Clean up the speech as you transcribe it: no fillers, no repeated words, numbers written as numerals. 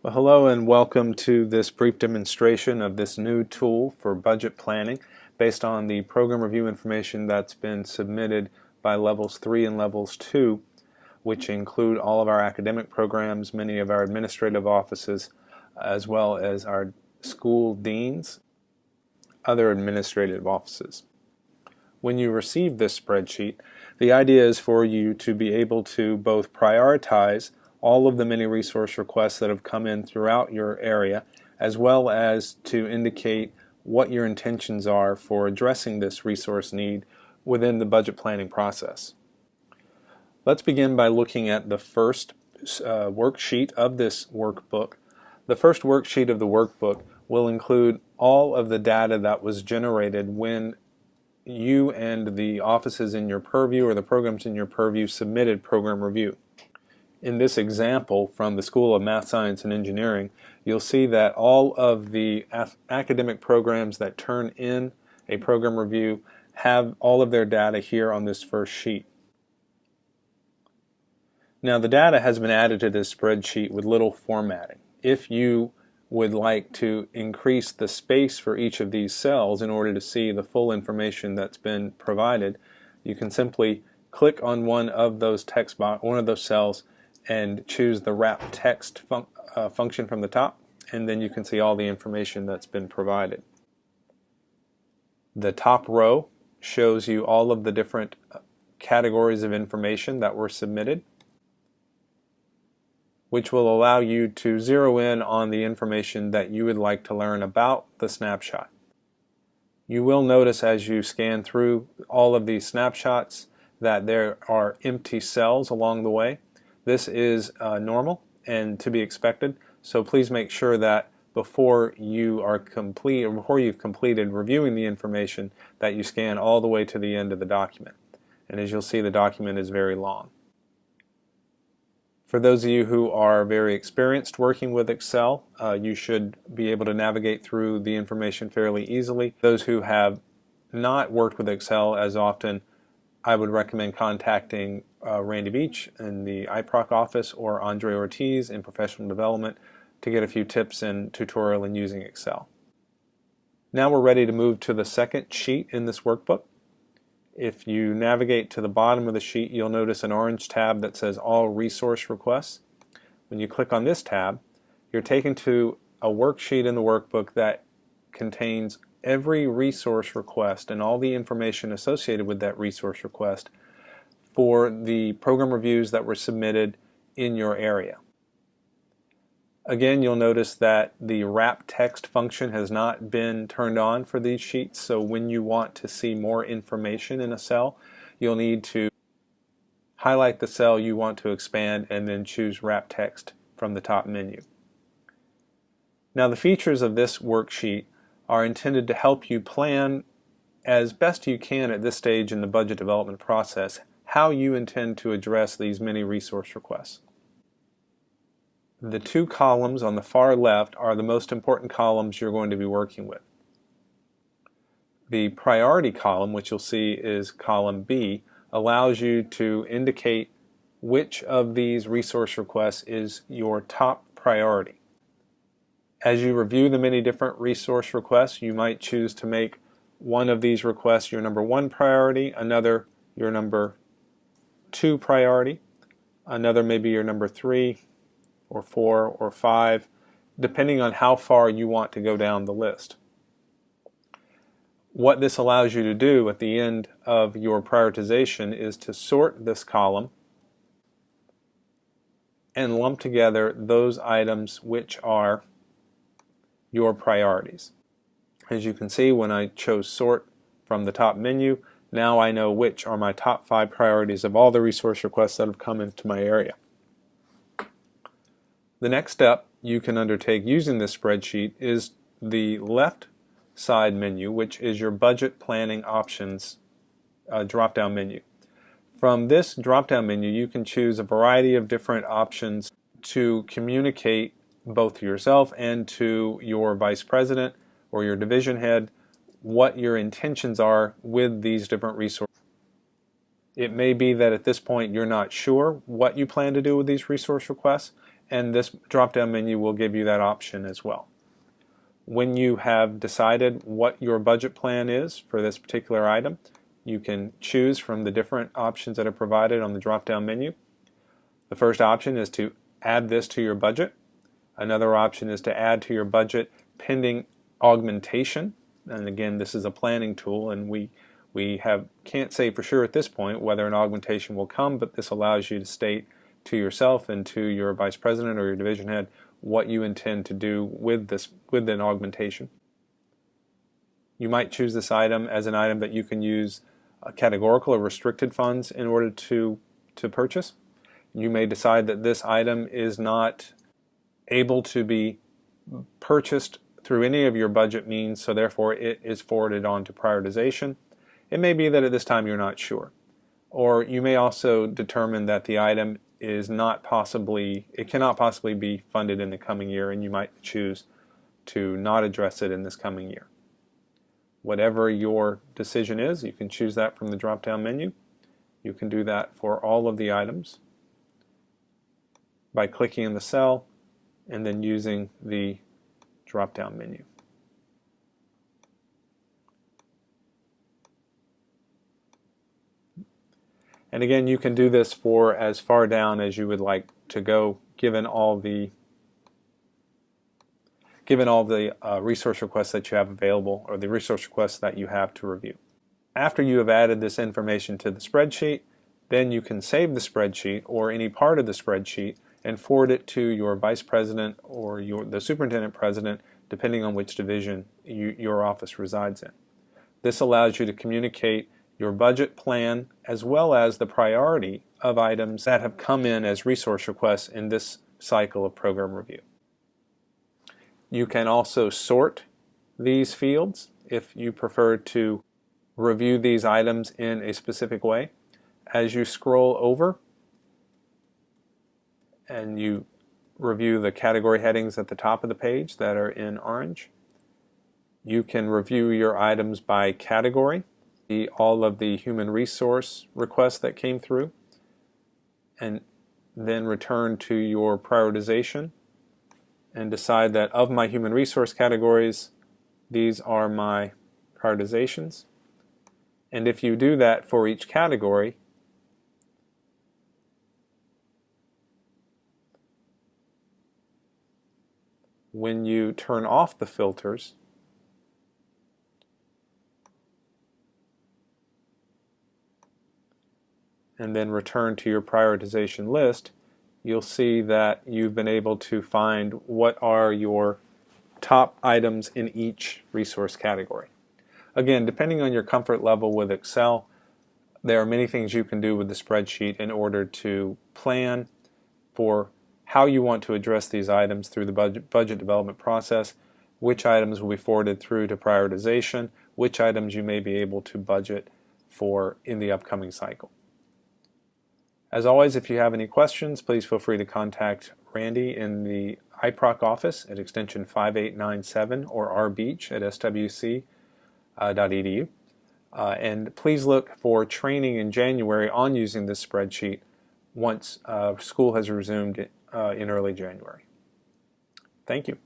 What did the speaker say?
Well, hello and welcome to this brief demonstration of this new tool for budget planning based on the program review information that's been submitted by Levels 3 and Levels 2, which include all of our academic programs, many of our administrative offices, as well as our school deans, other administrative offices. When you receive this spreadsheet, the idea is for you to be able to both prioritize all of the many resource requests that have come in throughout your area, as well as to indicate what your intentions are for addressing this resource need within the budget planning process. Let's begin by looking at the first worksheet of this workbook. The first worksheet of the workbook will include all of the data that was generated when you and the offices in your purview or the programs in your purview submitted program review. In this example from the School of Math, Science, and Engineering, you'll see that all of the academic programs that turn in a program review have all of their data here on this first sheet. Now the data has been added to this spreadsheet with little formatting. If you would like to increase the space for each of these cells in order to see the full information that's been provided, you can simply click on one of those cells and choose the wrap text function from the top, and then you can see all the information that's been provided. The top row shows you all of the different categories of information that were submitted, which will allow you to zero in on the information that you would like to learn about the snapshot. You will notice as you scan through all of these snapshots that there are empty cells along the way. This is normal and to be expected, so please make sure that before you've completed reviewing the information that you scan all the way to the end of the document. And as you'll see, the document is very long. For those of you who are very experienced working with Excel, you should be able to navigate through the information fairly easily. Those who have not worked with Excel as often, I would recommend contacting Randy Beach in the IPROC office or Andre Ortiz in professional development to get a few tips and tutorial in using Excel. Now we're ready to move to the second sheet in this workbook. If you navigate to the bottom of the sheet, you'll notice an orange tab that says All Resource Requests. When you click on this tab, you're taken to a worksheet in the workbook that contains every resource request and all the information associated with that resource request for the program reviews that were submitted in your area. Again, you'll notice that the wrap text function has not been turned on for these sheets, so when you want to see more information in a cell, you'll need to highlight the cell you want to expand and then choose wrap text from the top menu. Now the features of this worksheet are intended to help you plan as best you can at this stage in the budget development process how you intend to address these many resource requests. The two columns on the far left are the most important columns you're going to be working with. The priority column, which you'll see is column B, allows you to indicate which of these resource requests is your top priority. As you review the many different resource requests, you might choose to make one of these requests your number 1 priority, another your number 2 priority, another maybe your number 3 or 4 or 5, depending on how far you want to go down the list. What this allows you to do at the end of your prioritization is to sort this column and lump together those items which are your priorities. As you can see, when I chose sort from the top menu, now I know which are my top 5 priorities of all the resource requests that have come into my area. The next step you can undertake using this spreadsheet is the left side menu, which is your budget planning options drop-down menu. From this drop-down menu, you can choose a variety of different options to communicate both to yourself and to your vice president or your division head what your intentions are with these different resources. It may be that at this point you're not sure what you plan to do with these resource requests, and this drop-down menu will give you that option as well. When you have decided what your budget plan is for this particular item, you can choose from the different options that are provided on the drop-down menu. The first option is to add this to your budget. Another option is to add to your budget pending augmentation. And again, this is a planning tool, and we can't say for sure at this point whether an augmentation will come, but this allows you to state to yourself and to your vice president or your division head what you intend to do with an augmentation. You might choose this item as an item that you can use categorical or restricted funds in order to purchase. You may decide that this item is not able to be purchased through any of your budget means, so therefore it is forwarded on to prioritization. It may be that at this time you're not sure. Or you may also determine that the item it cannot possibly be funded in the coming year, and you might choose to not address it in this coming year. Whatever your decision is, you can choose that from the drop-down menu. You can do that for all of the items by clicking in the cell and then using the drop-down menu. And again, you can do this for as far down as you would like to go, given all the resource requests that you have available, or the resource requests that you have to review. After you have added this information to the spreadsheet, then you can save the spreadsheet or any part of the spreadsheet and forward it to your vice president or the superintendent president, depending on which division your office resides in. This allows you to communicate your budget plan as well as the priority of items that have come in as resource requests in this cycle of program review. You can also sort these fields if you prefer to review these items in a specific way. As you scroll over and you review the category headings at the top of the page that are in orange, you can review your items by category, all of the human resource requests that came through, and then return to your prioritization and decide that of my human resource categories, these are my prioritizations. And if you do that for each category, when you turn off the filters, and then return to your prioritization list, you'll see that you've been able to find what are your top items in each resource category. Again, depending on your comfort level with Excel, there are many things you can do with the spreadsheet in order to plan for how you want to address these items through the budget development process, which items will be forwarded through to prioritization, which items you may be able to budget for in the upcoming cycle. As always, if you have any questions, please feel free to contact Randy in the IPROC office at extension 5897 or rbeach@swc.edu. And please look for training in January on using this spreadsheet once school has resumed in early January. Thank you.